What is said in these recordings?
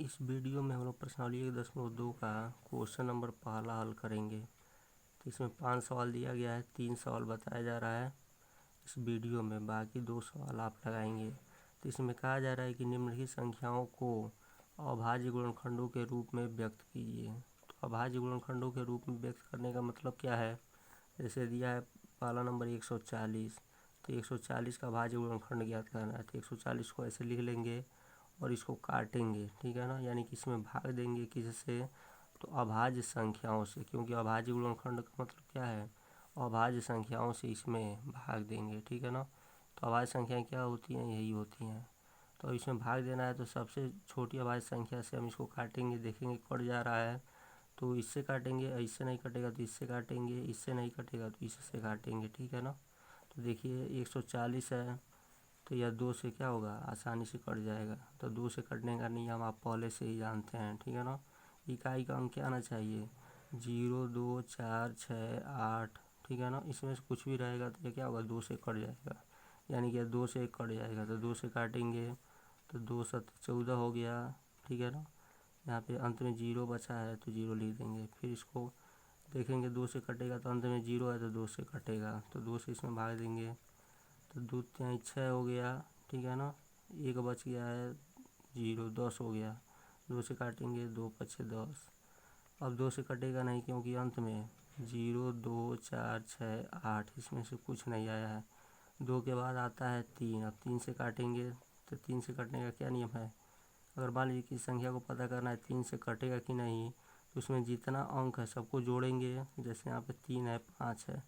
इस वीडियो में हम लोग प्रश्नावली 1.2 का क्वेश्चन नंबर पहला हल करेंगे। तो इसमें 5 सवाल दिया गया है, 3 सवाल बताया जा रहा है इस वीडियो में, बाकी 2 सवाल आप लगाएंगे। तो इसमें कहा जा रहा है कि निम्नलिखित संख्याओं को अभाज्य गुणनखंडों के रूप में व्यक्त कीजिए। तो अभाज्य गुणनखंडों के रूप में व्यक्त करने का मतलब क्या है? जैसे दिया है पहला नंबर 140, तो 140 का अभाज्य गुणनखंड ज्ञात करना है। तो 140 को ऐसे लिख लेंगे और इसको काटेंगे, ठीक है ना, यानी कि इसमें भाग देंगे किससे? तो अभाज्य संख्याओं से, क्योंकि अभाज्य गुणनखंड का मतलब क्या है? अभाज्य संख्याओं से इसमें भाग देंगे, ठीक है ना। तो अभाज्य संख्याएं क्या होती हैं? यही होती हैं। तो इसमें भाग देना है, तो सबसे छोटी अभाज्य संख्या से हम इसको काटेंगे, देखेंगे कट जा रहा है तो इससे काटेंगे, इससे नहीं कटेगा तो इससे काटेंगे, इससे नहीं कटेगा तो इससे काटेंगे, ठीक है ना। तो देखिए 140 है तो यह 2 से क्या होगा? आसानी से कट जाएगा। तो 2 से कटने का नियम आप पहले से ही जानते हैं, ठीक है ना। इकाई का अंक क्या आना चाहिए? 0, 2, 4, 6, 8, ठीक है ना। इसमें से कुछ भी रहेगा तो ये क्या होगा? 2 से कट जाएगा, यानी कि 2 से 1 कट जाएगा। तो 2 से काटेंगे तो 2 7 14 हो गया, ठीक है ना। यहाँ पे अंत में 0 बचा है तो 0 लिख देंगे। फिर इसको देखेंगे 2 से कटेगा तो अंत में 0 है तो 2 से कटेगा, तो 2 से इसमें भाग देंगे तो 2 3 6 हो गया, ठीक है ना। 1 बच गया है 0, 10 हो गया। 2 से काटेंगे 2 5 10। अब 2 से कटेगा नहीं क्योंकि अंत में 0 2 4 6 8 इसमें से कुछ नहीं आया है। 2 के बाद आता है 3। अब 3 से काटेंगे तो 3 से कटने का क्या नियम है? अगर मान लीजिए कि संख्या को पता करना है 3 से कटेगा कि नहीं, तो उसमें जितना अंक है सबको जोड़ेंगे। जैसे यहाँ पे 3 है 5 है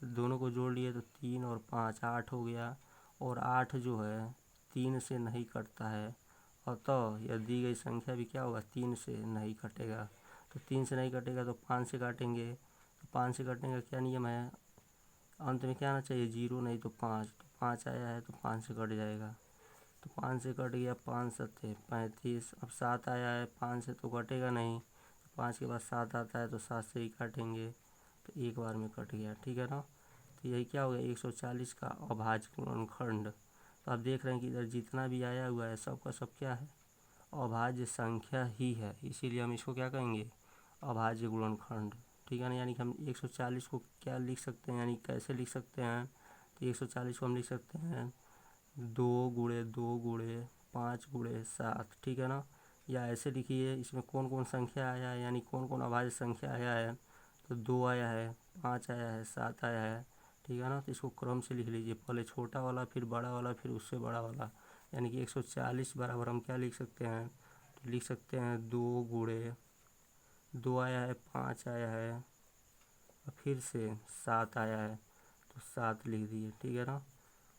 तो दोनों को जोड़ लिए तो 3 और 5 8 हो गया। और 8 जो है 3 से नहीं कटता है, अतः यह दी गई संख्या भी क्या होगा? 3 से नहीं कटेगा। तो 3 से नहीं कटेगा तो 5 से काटेंगे। तो 5 से कटने का क्या नियम है? अंत में क्या आना चाहिए? 0 नहीं तो 5। तो 5 आया है तो 5 से कट जाएगा। तो 5 से कट गया, 5 7 35। अब 7 आया है, 5 से तो कटेगा नहीं, तो 5 के बाद 7 आता है तो 7 से ही काटेंगे तो एक बार में कट गया, ठीक है ना। तो यही क्या हो गया? 140 का अभाज्य गुणनखंड। तो आप देख रहे हैं कि इधर जितना भी आया हुआ है सबका सब क्या है? अभाज्य संख्या ही है, इसीलिए हम इसको क्या कहेंगे? अभाज्य गुणनखंड, ठीक है ना। यानी कि हम 140 को क्या लिख सकते हैं, यानी कैसे लिख सकते हैं? तो 140 को हम लिख सकते हैं 2 गुणे 2 गुणे 5 गुणे 7, ठीक है ना। या ऐसे लिखिए, इसमें कौन कौन संख्या आया है, यानी कौन कौन अभाज्य संख्या आया है? तो 2 आया है, 5 आया है, 7 आया है, ठीक है ना। तो इसको क्रम से लिख लीजिए, पहले छोटा वाला फिर बड़ा वाला फिर उससे बड़ा वाला। यानी कि 140 बराबर हम क्या लिख सकते हैं? तो लिख सकते हैं 2 गुणे 2 आया है, 5 आया है और फिर से 7 आया है तो 7 लिख दिए, ठीक है ना।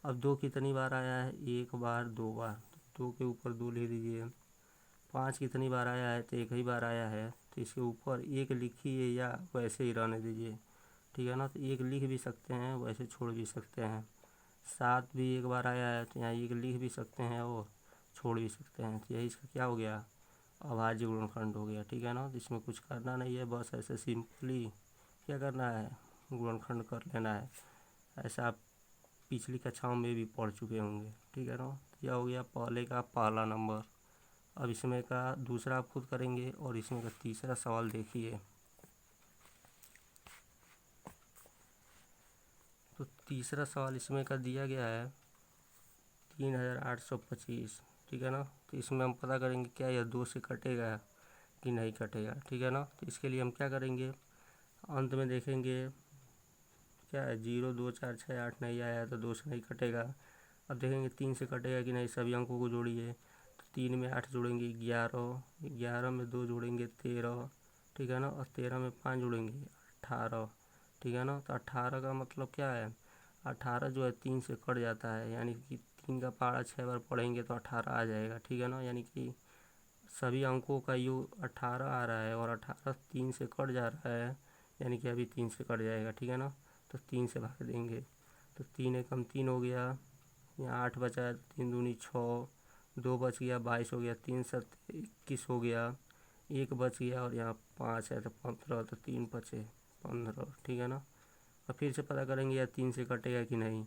अब 2 कितनी बार आया है? 1 बार 2 बार, तो 2 के ऊपर 2 लिख दीजिए। 5 कितनी बार आया है? तो 1 ही बार आया है तो इसके ऊपर 1 लिखिए या वैसे ही रहने दीजिए, ठीक है ना। तो 1 लिख भी सकते हैं, वैसे छोड़ भी सकते हैं। 7 भी 1 बार आया है तो यहाँ 1 लिख भी सकते हैं और छोड़ भी सकते हैं। तो यही इसका क्या हो गया? अभाज्य गुणनखंड हो गया, ठीक है ना। तो इसमें कुछ करना नहीं है, बस ऐसे सिंपली क्या करना है? गुणनखंड कर लेना है। ऐसा आप पिछली कक्षाओं में भी पढ़ चुके होंगे, ठीक है ना। यह हो गया पहले का पहला नंबर। अब इसमें का दूसरा आप खुद करेंगे और इसमें का तीसरा सवाल देखिए। तो तीसरा सवाल इसमें का दिया गया है 3825, ठीक है ना। तो इसमें हम पता करेंगे क्या यह 2 से कटेगा कि नहीं कटेगा, ठीक है ना। तो इसके लिए हम क्या करेंगे? अंत में देखेंगे क्या है? 0 2 4 6 8 नहीं आया है तो 2 से नहीं कटेगा। अब देखेंगे 3 से कटेगा कि नहीं, सभी अंकों को जोड़िए। तो 3 में 8 जोड़ेंगे 11, 11 में 2 जोड़ेंगे 13, ठीक है ना। और 13 में 5 जोड़ेंगे 18, ठीक है ना। तो 18 का मतलब क्या है? 18 जो है 3 से कट जाता है, यानी कि 3 का पहाड़ा 6 बार पढ़ेंगे तो 18 आ जाएगा, ठीक है ना। यानी कि सभी अंकों का योग 18 आ रहा है और 18 3 से कट जा रहा है, यानी कि अभी 3 से कट जाएगा, ठीक है ना। तो 3 से भाग देंगे तो 3 एकम 3 हो गया, यहाँ 8 बचा है तो 3 दूनी 6, 2 बच गया 22 हो गया, 3 7 21 हो गया, 1 बच गया और यहाँ 5 है तो 15, तो 3 बचे 15, ठीक है ना। और फिर से पता करेंगे या 3 से कटेगा कि नहीं।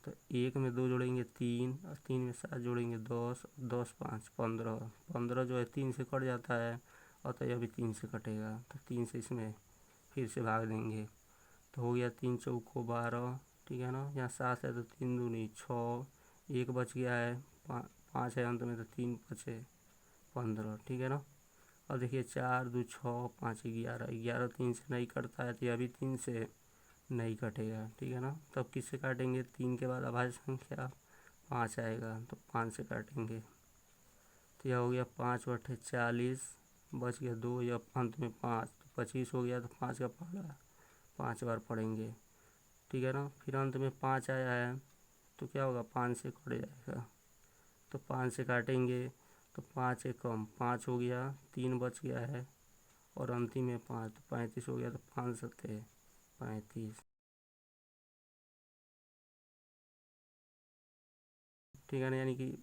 तो 1 में 2 जोड़ेंगे 3 और 3 में 7 जोड़ेंगे 10, 10 5 15, 15 जो है 3 से कट जाता है और तो यह भी 3 से कटेगा, तो 3 से इसमें फिर से भाग देंगे तो हो गया 3 चौको 12, ठीक है ना। यहाँ 7 है तो 3 दूनी 6, 1 बच गया है, 5 है अंत में तो 3 बचे 15, ठीक है ना। और देखिए 4 2 6 5 11, 11 3 से नहीं कटता है तो यह भी 3 से नहीं कटेगा, ठीक है ना। तब किससे काटेंगे, 3 के बाद अभाज्य संख्या 5 आएगा तो 5 से काटेंगे तो यह हो गया 5 बटे 40, बच गया 2 या अंत में 5 तो 25 हो गया। तो 5 का पहाड़ा 5 बार पढ़ेंगे, ठीक है ना। फिर अंत में 5 आया है तो क्या होगा, 5 से कट जाएगा तो 5 से काटेंगे तो 5 एक कम 5 हो गया, 3 बच गया है और अंतिम में 5 तो 35 हो गया। तो 5 सत्ते 35, ठीक है ना। यानी कि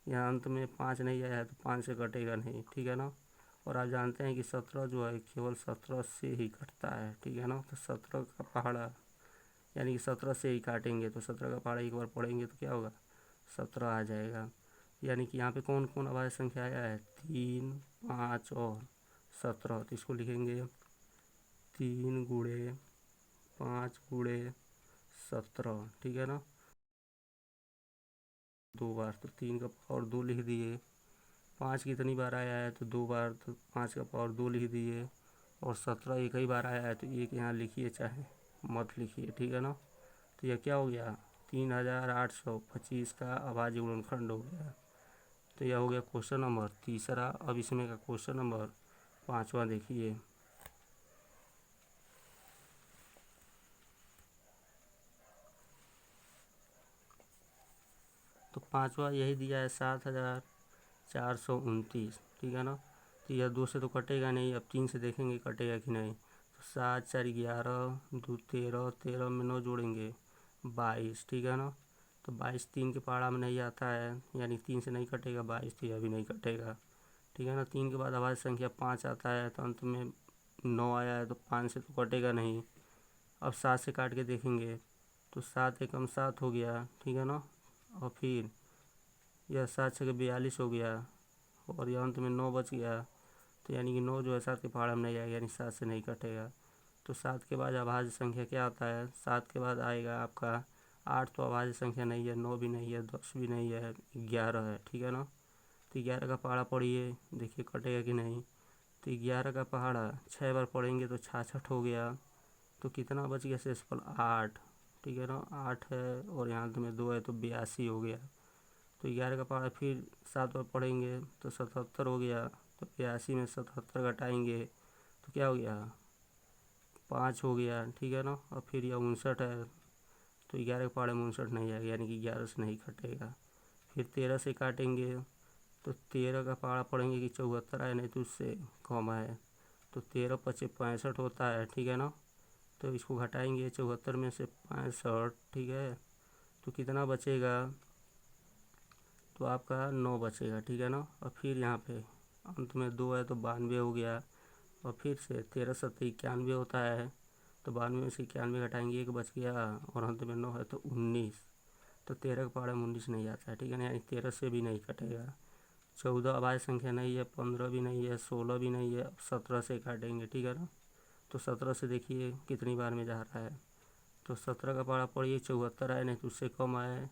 यहाँ अंत में 5 नहीं आया है तो 5 से कटेगा नहीं, ठीक है ना। और आप जानते हैं कि 17 जो है केवल 17 से ही कटता है, ठीक है ना। तो 17 का पहाड़ा यानी कि 17 से ही काटेंगे तो 17 का पहाड़ा एक बार पढ़ेंगे तो क्या होगा, 17 आ जाएगा। यानी कि यहाँ पे कौन कौन अभाज्य संख्या आया है, 3 5 और 17, तो इसको लिखेंगे 3 गुणे 5 गुणे 17, ठीक है ना। 2 बार तो 3 का पावर 2 लिख दिए, 5 कितनी बार आया है तो 2 बार, तो 5 का पावर 2 लिख दिए। और 17 एक ही बार आया है तो एक यहाँ लिखिए चाहे मत लिखिए, ठीक है ना। तो यह क्या हो गया, 3825 का अभाज्य गुणनखंड हो गया। तो यह हो गया क्वेश्चन नंबर तीसरा। अब इसमें का क्वेश्चन नंबर 5वां देखिए। तो 5वां यही दिया है 7429, ठीक है ना। तो यह 2 से तो कटेगा नहीं, अब 3 से देखेंगे कटेगा कि नहीं। तो 7 4 11, 2 13, 13 में 9 जोड़ेंगे 22, ठीक है ना। तो 22 3 के पहाड़ा में नहीं आता है, यानी 3 से नहीं कटेगा 22, तो यह भी नहीं कटेगा, ठीक है ना। 3 के बाद अभाज्य संख्या 5 आता है तो अंत में 9 आया है तो 5 से तो कटेगा नहीं। अब 7 से काट के देखेंगे तो 7 एकम 7 हो गया, ठीक है ना। और फिर यह 7 छः 42 हो गया और यह अंत में 9 बच गया, तो यानी कि 9 जो है 7 के पहाड़ा में नहीं आएगा, यानी 7 से नहीं कटेगा। तो 7 के बाद अभाज्य संख्या क्या आता है, 7 के बाद आएगा आपका 8, तो अभाज्य संख्या नहीं है, 9 भी नहीं है, 10 भी नहीं है, 11 है, ठीक है ना। तो 11 का पहाड़ा पढ़िए, देखिए कटेगा कि नहीं। तो 11 का पहाड़ा 6 बार पढ़ेंगे तो 66 हो गया, तो कितना बच गया शेषफल 8, ठीक है ना। 8 है और यहाँ अंत में 2 है तो 82 हो गया। तो 11 का पहाड़ा फिर 7 बार पढ़ेंगे तो 77 हो गया, तो 82 में 77 घटाएंगे तो क्या हो गया, 5 हो गया, ठीक है ना। और फिर यह 59 है तो 11 के पहाड़े में 59 नहीं आएगा, यानी कि 11 से नहीं कटेगा। फिर 13 से काटेंगे तो 13 का पहाड़ा पढ़ेंगे कि 74 आए, नहीं तो उससे कम आए, तो 13 पचे 65 होता है, ठीक है ना। तो इसको घटाएंगे 74 में से 65, ठीक है। तो कितना बचेगा, तो आपका 9 बचेगा, ठीक है ना। और फिर यहाँ पे अंत में 2 है तो 92 हो गया। और फिर से 13 सत्ते 91 होता है, तो 92 में से 91 घटाएंगे 1 बच गया और अंत में 9 है तो 19, तो 13 के पहाड़े में 19 नहीं आता है, ठीक है ना। यानी 13 से भी नहीं कटेगा। 14 अभाज्य संख्या नहीं है, 15 भी नहीं है, 16 भी नहीं है, 17 से काटेंगे, ठीक है ना। तो 17 से देखिए कितनी बार में जा रहा है, तो 17 का पहाड़ा पढ़िए 74 आए, नहीं तो उससे कम आए,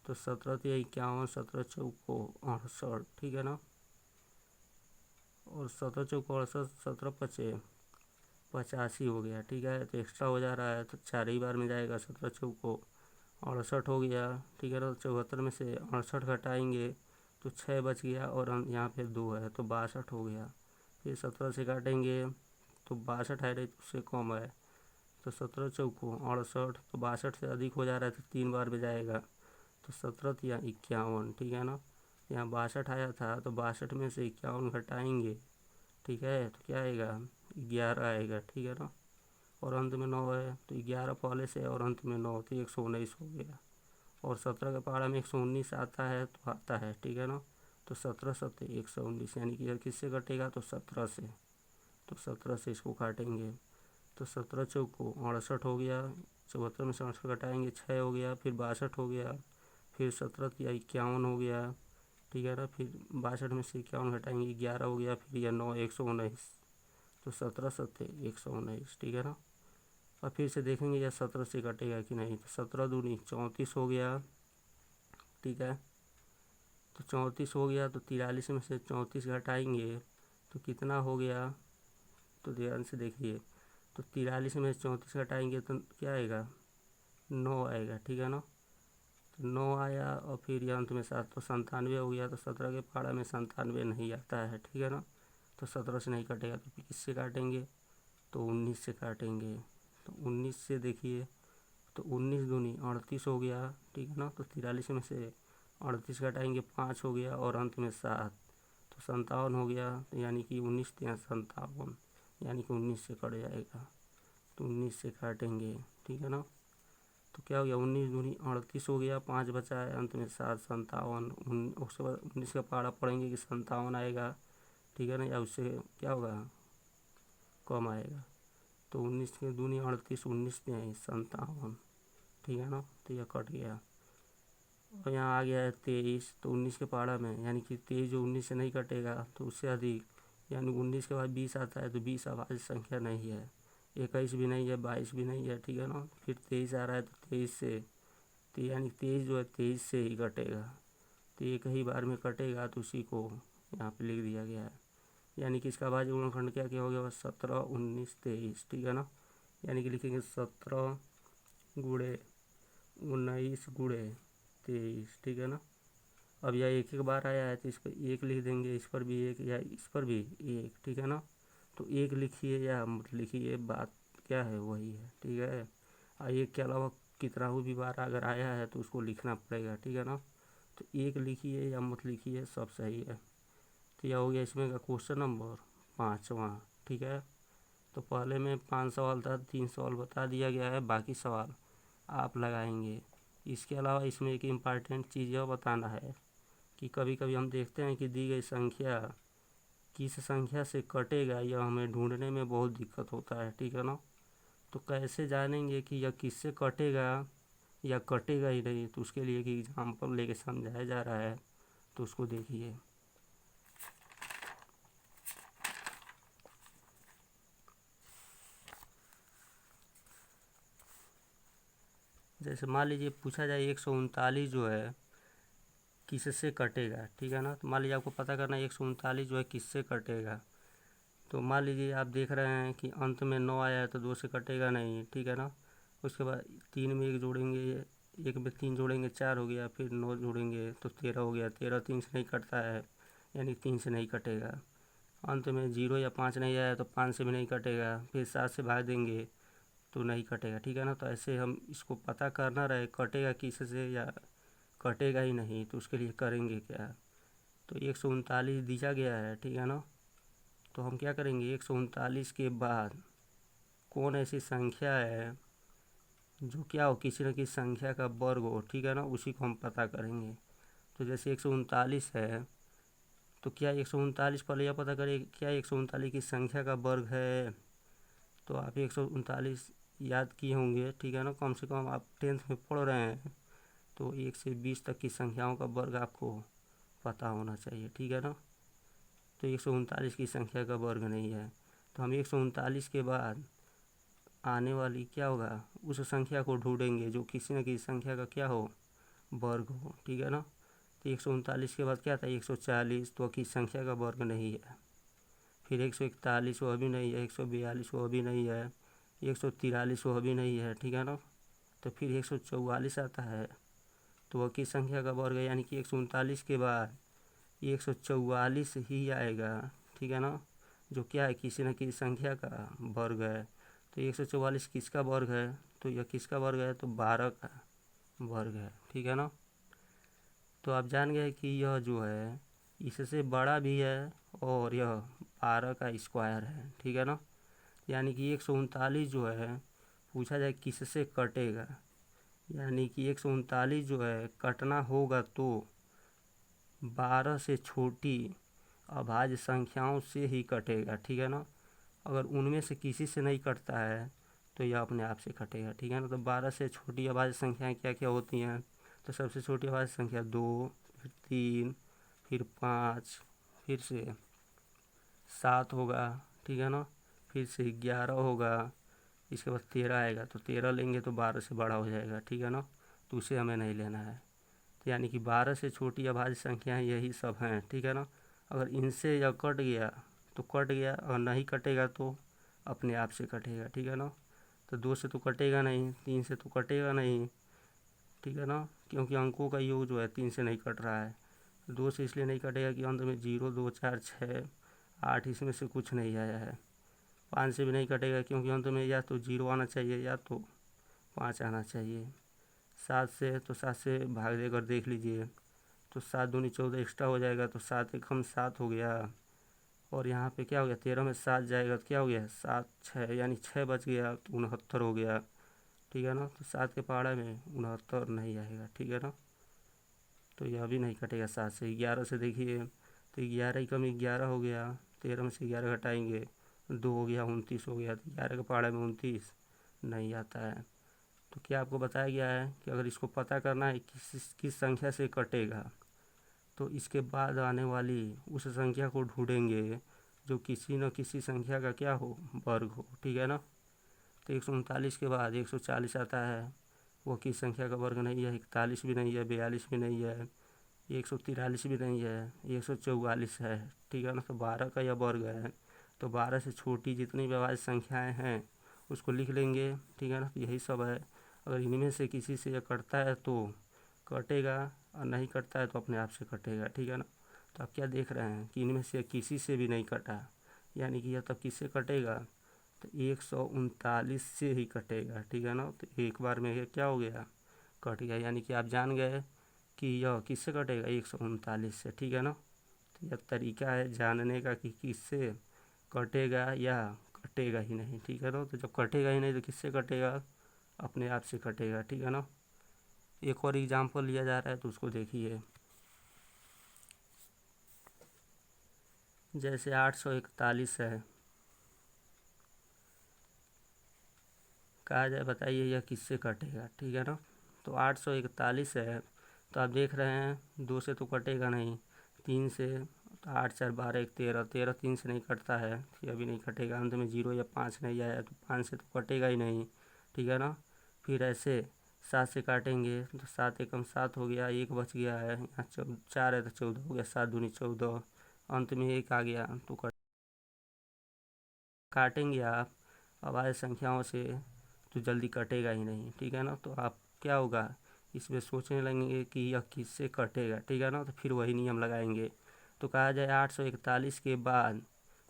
तो 17 तो 51, 17 चौको 68, ठीक है ना। और 17 चौको 68, 17 पचे 85 हो गया, ठीक है। तो एक्स्ट्रा हो जा रहा है तो 4 ही बार में जाएगा, 17 चौको 68 हो गया, ठीक है ना। 74 में से 68 घटाएंगे तो 6 बच गया और यहाँ पे 2 है तो 62 हो गया। फिर 17 से काटेंगे तो 62 है, नहीं तो उससे कम है, तो 17 चौको 68, तो 62 से अधिक हो जा रहा है तो 3 बार में जाएगा, तो 17 या 51, ठीक है ना। यहाँ 62 आया था तो 62 में से 51 घटाएंगे, ठीक है, तो क्या आएगा 11 आएगा, ठीक है ना। और अंत में 9 है तो 11 पहले से और अंत में 9 तो 119 हो गया। और 17 के पहाड़ा में 119 आता है तो आता है, ठीक है ना। तो 17 सत्ते 119, यानी कि किससे कटेगा तो 17 से, तो 17 से इसको काटेंगे तो 17 चौको 68 हो गया 74 में 67 घटाएंगे 6 हो गया, फिर 62 हो गया, फिर 17 या 51 हो गया, ठीक है ना। फिर 62 में से 51 घटाएंगे 11 हो गया, फिर यह 9 119, तो 17 सत्ते 119, ठीक है ना। और फिर से देखेंगे यह 17 से कटेगा कि नहीं, तो 17 दूनी 34 हो गया, ठीक है। तो 34 हो गया, तो 43 में से 34 घटाएंगे तो कितना हो गया, तो ध्यान से देखिए, तो 43 में से 34 घटाएंगे तो क्या आएगा, 9 आएगा, ठीक है ना। तो 9 आया और फिर ये अंत में 7, तो 97 हो गया। तो 17 के पहाड़ा में 97 नहीं आता है, ठीक है ना। तो 17 से नहीं कटेगा, तो फिर किससे काटेंगे, तो 19 से काटेंगे। तो 19 से देखिए, तो 19 दूनी 38 हो गया, ठीक है ना। तो 43 में से 38 घटाएंगे 5 हो गया, और अंत में 7, तो 57 हो गया। तो यानी कि 19 या 57, यानी कि 19 से कट जाएगा, तो 19 से काटेंगे, ठीक है ना। तो क्या हो गया, 19 दूनी 38 हो गया, 5 बचा है, अंत में 7, 57, उसके बाद 19 का पहाड़ा पढ़ेंगे कि 57 आएगा, ठीक है ना, या उससे क्या होगा, कम आएगा। तो 19 के दूनी 38, 19 में 57, ठीक है ना। तो यह कट गया। और यहाँ आ गया है 23, तो 19 के पहाड़ा में, यानी कि 23 जो 19 से नहीं कटेगा तो उससे अधिक, यानी 19 के बाद 20 आता है, तो 20 अभाज्य संख्या नहीं है, 21 भी नहीं है, 22 भी नहीं है, ठीक है ना। फिर 23 आ रहा है, तो 23 से, तो यानी 23 जो है 23 से ही कटेगा, तो एक ही बार में कटेगा, तो उसी को यहाँ पे लिख दिया गया है। यानी कि इसका अभाज्य गुणनखंड क्या क्या हो गया, 17 19 23, ठीक है ना। यानी कि लिखेंगे 17 गुणे 19 गुणे 23, ठीक है ना। अब यह एक बार आया है, तो इस पर 1 लिख देंगे, इस पर भी 1 या इस पर भी 1, ठीक है ना। तो 1 लिखिए या मत लिखिए, बात क्या है वही है, ठीक है। और 1 के अलावा कितना भी बार अगर आया है तो उसको लिखना पड़ेगा, ठीक है ना। तो 1 लिखिए या मत लिखिए, सब सही है। तो यह हो गया इसमें का क्वेश्चन नंबर 5वां, ठीक है। तो पहले में 5 सवाल था, 3 सवाल बता दिया गया है, बाकी सवाल आप लगाएंगे। इसके अलावा इसमें एक इम्पॉर्टेंट चीज़ यह बताना है कि कभी कभी हम देखते हैं कि दी गई संख्या किस संख्या से कटेगा, यह हमें ढूंढने में बहुत दिक्कत होता है, ठीक है ना। तो कैसे जानेंगे कि यह किससे कटेगा या कटेगा ही नहीं, तो उसके लिए एक एग्जाम्पल लेके समझाया जा रहा है, तो उसको देखिए। जैसे मान लीजिए पूछा जाए 139 जो है किससे कटेगा, ठीक है ना। तो मान लीजिए आपको पता करना है 139 जो है किससे कटेगा। तो मान लीजिए आप देख रहे हैं कि अंत में 9 आया है, तो 2 से कटेगा नहीं, ठीक है ना। उसके बाद 3 में 1 जोड़ेंगे, 1 में 3 जोड़ेंगे 4 हो गया, फिर 9 जोड़ेंगे तो 13 हो गया, 13 3 से नहीं कटता है, यानी 3 से नहीं कटेगा। अंत में 0 या 5 नहीं आया तो 5 से भी नहीं कटेगा, फिर 7 से भाग देंगे तो नहीं कटेगा, ठीक है ना। तो ऐसे हम इसको पता करना रहे कटेगा किससे या कटेगा ही नहीं, तो उसके लिए करेंगे क्या। तो 139 दिया गया है, ठीक है ना। तो हम क्या करेंगे, 139 के बाद कौन ऐसी संख्या है जो क्या हो, किसी न किसी संख्या का वर्ग हो, ठीक है ना, उसी को हम पता करेंगे। तो जैसे 139 है, तो क्या 139 पहले यह पता करें क्या 139 की संख्या का वर्ग है। तो आप 139 याद किए होंगे, ठीक है ना, कम से कम आप 10th में पढ़ रहे हैं, तो 1 से 20 तक की संख्याओं का वर्ग आपको पता होना चाहिए, ठीक है ना। तो 139 की संख्या का वर्ग नहीं है, तो हम 139 के बाद आने वाली क्या होगा, उस संख्या को ढूंढेंगे जो किसी न किसी संख्या का क्या हो, वर्ग हो, ठीक है ना। तो 139 के बाद क्या था 140, तो किसी संख्या का वर्ग नहीं है। फिर 141 वह भी नहीं है, 142 वह भी नहीं है, 143 वह भी नहीं है, ठीक है ना। तो फिर 144 आता है, तो वह किस संख्या का वर्ग है, यानी कि 139 के बाद 144 ही आएगा, ठीक है ना, जो क्या है किसी न किसी संख्या का वर्ग है। तो 144 किसका वर्ग है, तो यह किसका वर्ग है, तो 12 का वर्ग है, ठीक है ना। तो आप जान गए कि यह जो है इससे बड़ा भी है और यह 12 का स्क्वायर है, ठीक है ना। यानी कि 139 जो है पूछा जाए किससे कटेगा, यानी कि 139 जो है कटना होगा तो 12 से छोटी अभाज्य संख्याओं से ही कटेगा, ठीक है ना। अगर उनमें से किसी से नहीं कटता है तो यह अपने आप से कटेगा, ठीक है ना। तो 12 से छोटी अभाज्य संख्याएं क्या क्या होती हैं? तो सबसे छोटी अभाज्य संख्या 2, फिर 3, फिर 5, फिर से 7 होगा, ठीक है ना, फिर से 11 होगा, इसके बाद 13 आएगा। तो 13 लेंगे तो 12 से बड़ा हो जाएगा, ठीक है ना, तो उसे हमें नहीं लेना है। तो यानी कि 12 से छोटी अभाज्य संख्याएं यही सब हैं, ठीक है ना। अगर इनसे यह कट गया तो कट गया, और नहीं कटेगा तो अपने आप से कटेगा, ठीक है ना। तो 2 से तो कटेगा नहीं, 3 से तो कटेगा नहीं, ठीक है ना, क्योंकि अंकों का योग जो है 3 से नहीं कट रहा है। 2 से इसलिए नहीं कटेगा कि अंत में 0, 2, 4, 6, 8 इसमें से कुछ नहीं आया है। 5 से भी नहीं कटेगा क्योंकि अंत में या तो 0 आना चाहिए या तो 5 आना चाहिए। 7 से, तो 7 से भाग देकर देख लीजिए, तो 7 दूनी 14 एक्स्ट्रा हो जाएगा, तो 7 एकम 7 हो गया। और यहाँ पे क्या हो गया, 13 में 7 जाएगा तो क्या हो गया, 7, 6, यानी 6 बच गया, तो 69 हो गया, ठीक है ना। तो 7 के पहाड़े में 69 नहीं आएगा, ठीक है ना, तो यह भी नहीं कटेगा। 7 से 11 से देखिए, तो 11 एकम 11 हो गया, 13 में से 11 घटाएंगे, 2 हो गया, 29 हो गया, तो 11 के पहाड़े में 29 नहीं आता है। तो क्या आपको बताया गया है कि अगर इसको पता करना है किस संख्या से कटेगा, तो इसके बाद आने वाली उस संख्या को ढूंढेंगे जो किसी न किसी संख्या का क्या हो, वर्ग हो, ठीक है ना। तो 139 के बाद 140 आता है, वो किस संख्या का वर्ग नहीं है, 41 भी नहीं है, 42 भी नहीं है, 143 भी नहीं है, 144 है, ठीक है ना। तो 12 का यह वर्ग है। तो 12 से छोटी जितनी भी अभाज्य संख्याएँ हैं उसको लिख लेंगे, ठीक है ना। तो यही सब है। अगर इनमें से किसी से यह कटता है तो कटेगा, और नहीं कटता है तो अपने आप से कटेगा, ठीक है ना। तो आप क्या देख रहे हैं कि इनमें से किसी से भी नहीं कटा, यानी कि यह तब किससे कटेगा, तो 139 से ही कटेगा, ठीक है ना। तो एक बार में ये क्या हो गया, कट गया, यानी कि आप जान गए कि यह किससे कटेगा, 139 से, ठीक है ना। तो यह तरीका है जानने का कि किससे कटेगा या कटेगा ही नहीं, ठीक है ना। तो जब कटेगा ही नहीं तो किससे कटेगा, अपने आप से कटेगा, ठीक है ना। एक और एग्जाम्पल लिया जा रहा है तो उसको देखिए। जैसे 841 है, कहा जाए बताइए यह किससे कटेगा, ठीक है ना। तो 841 है, तो आप देख रहे हैं 2 से तो कटेगा नहीं, 3 से, तो 8, 4, 12, 1, 13, 13 3 से नहीं कटता है, तो यह भी नहीं कटेगा। अंत में 0 या 5 नहीं आया तो 5 से तो कटेगा ही नहीं, ठीक है ना। फिर ऐसे 7 से काटेंगे तो 7 एकम 7 हो गया, 1 बच गया है, यहाँ 4 है तो 14 हो गया, 7 दूनी 14, अंत में 1 आ गया, तो काटेंगे आप अभाज्य संख्याओं से तो जल्दी कटेगा ही नहीं, ठीक है ना। तो आप क्या होगा, इसमें सोचने लगेंगे कि यह किससे कटेगा, ठीक है ना। तो फिर वही नियम लगाएंगे। तो कहा जाए 841 के बाद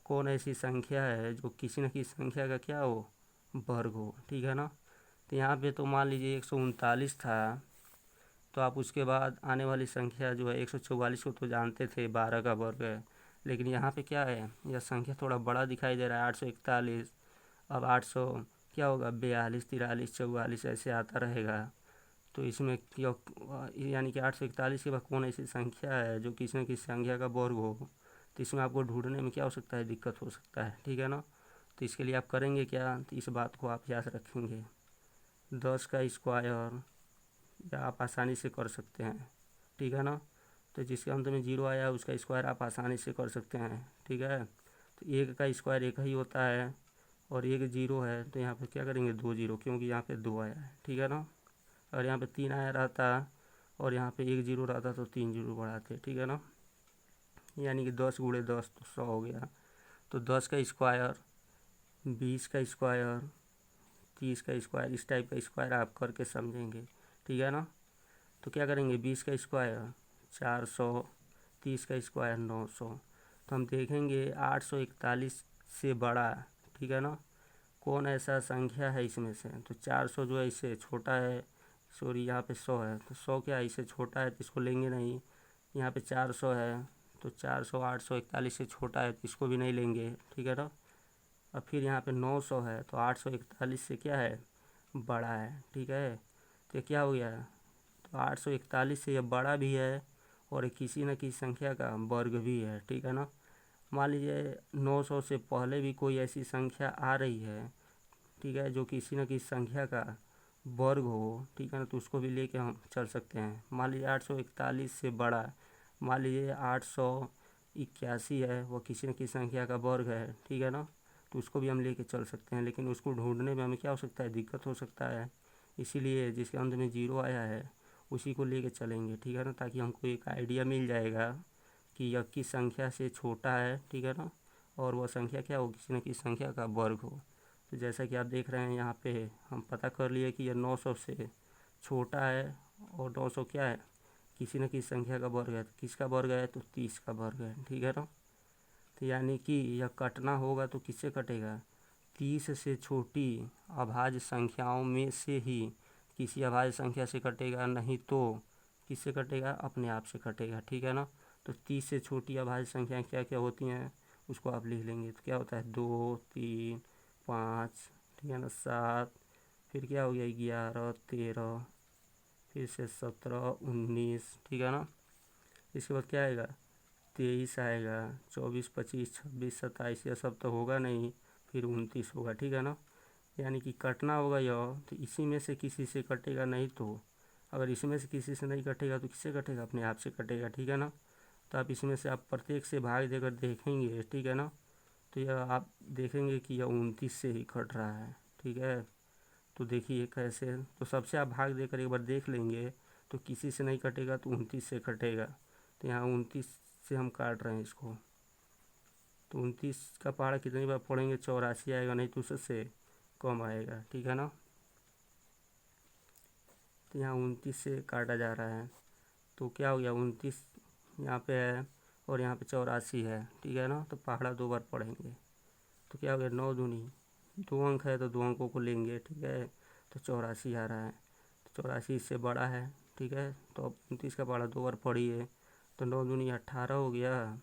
कौन ऐसी संख्या है जो किसी न किसी संख्या का क्या हो, वर्ग हो, ठीक है ना। तो यहाँ पे तो मान लीजिए 139 था, तो आप उसके बाद आने वाली संख्या जो है 144 को तो जानते थे 12 का वर्ग है, लेकिन यहाँ पे क्या है, यह संख्या थोड़ा बड़ा दिखाई दे रहा है, 841। अब 800 क्या होगा, 42, 43, 44 ऐसे आता रहेगा। तो इसमें क्या, यानी कि 841 के बाद कौन ऐसी संख्या है जो किसी न किसी संख्या का वर्ग हो, तो इसमें आपको ढूंढने में क्या हो सकता है, दिक्कत हो सकता है, ठीक है ना। तो इसके लिए आप करेंगे क्या, तो इस बात को आप याद रखेंगे, 10 का स्क्वायर या आप आसानी से कर सकते हैं, ठीक है ना। तो जिसके अंत में 0 आया उसका स्क्वायर आप आसानी से कर सकते हैं, ठीक है। तो 1 का स्क्वायर 1 ही होता है, और 1 0 है तो यहाँ पे क्या करेंगे, 2 0, क्योंकि यहाँ पे 2 आया है, ठीक है ना। अगर यहाँ पे 3 आया रहता और यहाँ पे 1 0 रहता तो 3 0 बढ़ाते, ठीक है ना। यानी कि 10 गुणे 10 तो 100 हो गया। तो 10 का स्क्वायर, 20 का स्क्वायर, 30 का स्क्वायर, इस टाइप का स्क्वायर आप करके समझेंगे, ठीक है ना। तो क्या करेंगे, 20 का स्क्वायर 400, 30 का स्क्वायर 900। तो हम देखेंगे 841 से बड़ा, ठीक है ना, कौन ऐसा संख्या है इसमें से। तो 400 जो है इससे छोटा है, सॉरी यहाँ पे 100 है, तो 100 क्या है, इससे छोटा है तो इसको लेंगे नहीं। यहाँ पे 400 है, तो 400 841 से छोटा है तो इसको भी नहीं लेंगे, ठीक है ना। और फिर यहाँ पे 900 है, तो 841 से क्या है, बड़ा है, ठीक है। तो क्या हो गया, तो 841 से यह बड़ा भी है और किसी न किसी संख्या का वर्ग भी है, ठीक है ना। मान लीजिए 900 से पहले भी कोई ऐसी संख्या आ रही है, ठीक है, जो किसी न किसी संख्या का वर्ग हो, ठीक है ना, तो उसको भी लेके हम चल सकते हैं। मान लीजिए 841 से बड़ा, मान लीजिए 881 है, वो किसी न किसी संख्या का वर्ग है, ठीक है ना, तो उसको भी हम लेके चल सकते हैं। लेकिन उसको ढूंढने में हमें क्या हो सकता है, दिक्कत हो सकता है। इसीलिए जिसके अंत में 0 आया है उसी को लेके चलेंगे, ठीक है ना, ताकि हमको एक आइडिया मिल जाएगा कि यह किस संख्या से छोटा है, ठीक है ना, और वह संख्या क्या हो, किसी न किसी संख्या का वर्ग हो। तो जैसा कि आप देख रहे हैं यहाँ पे हम पता कर लिए कि यह 900 से छोटा है, और 900 क्या है, किसी न किसी संख्या का वर्ग है। तो किसका वर्ग है, तो 30 का वर्ग है, ठीक है ना। तो यानी कि यह कटना होगा तो किससे कटेगा, 30 से छोटी अभाज्य संख्याओं में से ही किसी अभाज्य संख्या से कटेगा, नहीं तो किससे कटेगा, अपने आप से कटेगा, ठीक है ना। तो 30 से छोटी अभाज्य संख्याएं क्या क्या होती हैं उसको आप लिख लेंगे। तो क्या होता है, 2, 3, 5, ठीक है ना, 7, फिर क्या हो गया 11, 13, फिर से 17, 19, ठीक है ना। इसके बाद क्या आएगा, 23 आएगा, 24, 25, 26, 27, यह सब तो होगा नहीं, फिर 29 होगा, ठीक है ना। यानी कि कटना होगा यह, तो इसी में से किसी से कटेगा, नहीं तो अगर इसमें से किसी से नहीं कटेगा तो किससे कटेगा, अपने आप से कटेगा, ठीक है ना। तो आप इसमें से आप प्रत्येक से भाग देकर देखेंगे, ठीक है ना, तो यह आप देखेंगे कि यह 29 से ही कट रहा है, ठीक है। तो देखिए कैसे, तो सबसे आप भाग देकर एक बार देख लेंगे, तो किसी से नहीं कटेगा तो 29 से कटेगा। तो यहाँ 29 से हम काट रहे हैं इसको, तो 29 का पहाड़ा कितनी बार पढ़ेंगे, 84 आएगा, नहीं तो उससे कम आएगा, ठीक है ना। तो यहाँ 29 से काटा जा रहा है, तो क्या हो गया, 29 यहाँ पे है और यहाँ पे 84 है, ठीक है ना। तो पहाड़ा 2 बार पढ़ेंगे, तो क्या हो गया, 9 दूनी 2 अंक है तो 2 अंकों को लेंगे, ठीक है। तो 84 आ रहा है, तो 84 इससे बड़ा है, ठीक है। तो अब 29 का पहाड़ा 2 बार पढ़िए, तो 9 दूनी 18 हो गया,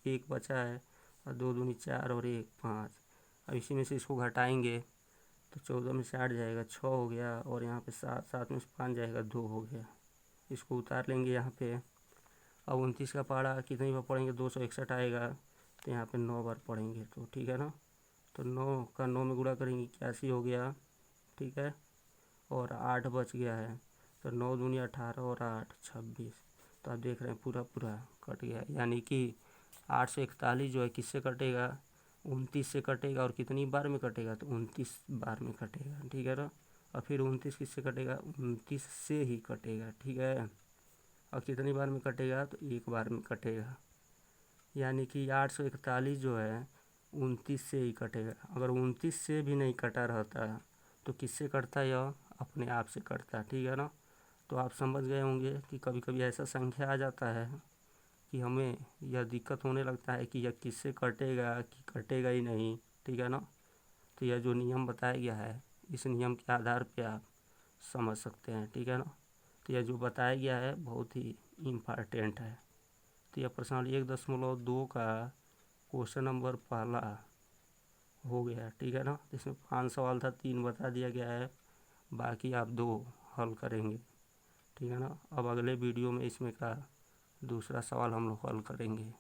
1 बचा है, और 2 दूनी 4 और 1 5। अब इसी में से इसको घटाएंगे, तो 14 में से 8 जाएगा, 6 हो गया, और यहाँ पे 7, 7 में से 5 जाएगा, 2 हो गया। इसको उतार लेंगे यहाँ पे। अब 29 का पहाड़ा कितनी बार पढ़ेंगे, 261 आएगा, तो यहाँ पे 9 बार पढ़ेंगे, तो ठीक है ना। तो 9 का 9 में गुणा करेंगे, 81 हो गया, ठीक है, और 8 बच गया है, तो 9 दूनी 18 और 8 26। तो आप देख रहे हैं पूरा पूरा कट गया, यानी कि 841 जो है किससे कटेगा, 29 से कटेगा, और कितनी बार में कटेगा, तो 29 बार में कटेगा, ठीक है ना। और फिर 29 किससे कटेगा, 29 से ही कटेगा, ठीक है। और कितनी बार में कटेगा, तो 1 बार में कटेगा। यानी कि 841 जो है 29 से ही कटेगा। अगर 29 से भी नहीं कटा रहता तो किससे कटता, यह अपने आप से कटता, ठीक है ना। तो आप समझ गए होंगे कि कभी कभी ऐसा संख्या आ जाता है कि हमें यह दिक्कत होने लगता है कि यह किससे कटेगा कि कटेगा ही नहीं, ठीक है ना। तो यह जो नियम बताया गया है, इस नियम के आधार पे आप समझ सकते हैं, ठीक है ना। तो यह जो बताया गया है बहुत ही इम्पॉर्टेंट है। तो यह प्रश्नावली 1.2 का क्वेश्चन नंबर पहला हो गया, ठीक है ना। इसमें 5 सवाल था, 3 बता दिया गया है, बाकी आप 2 हल करेंगे, ठीक है ना। अब अगले वीडियो में इसमें का दूसरा सवाल हम लोग हल करेंगे।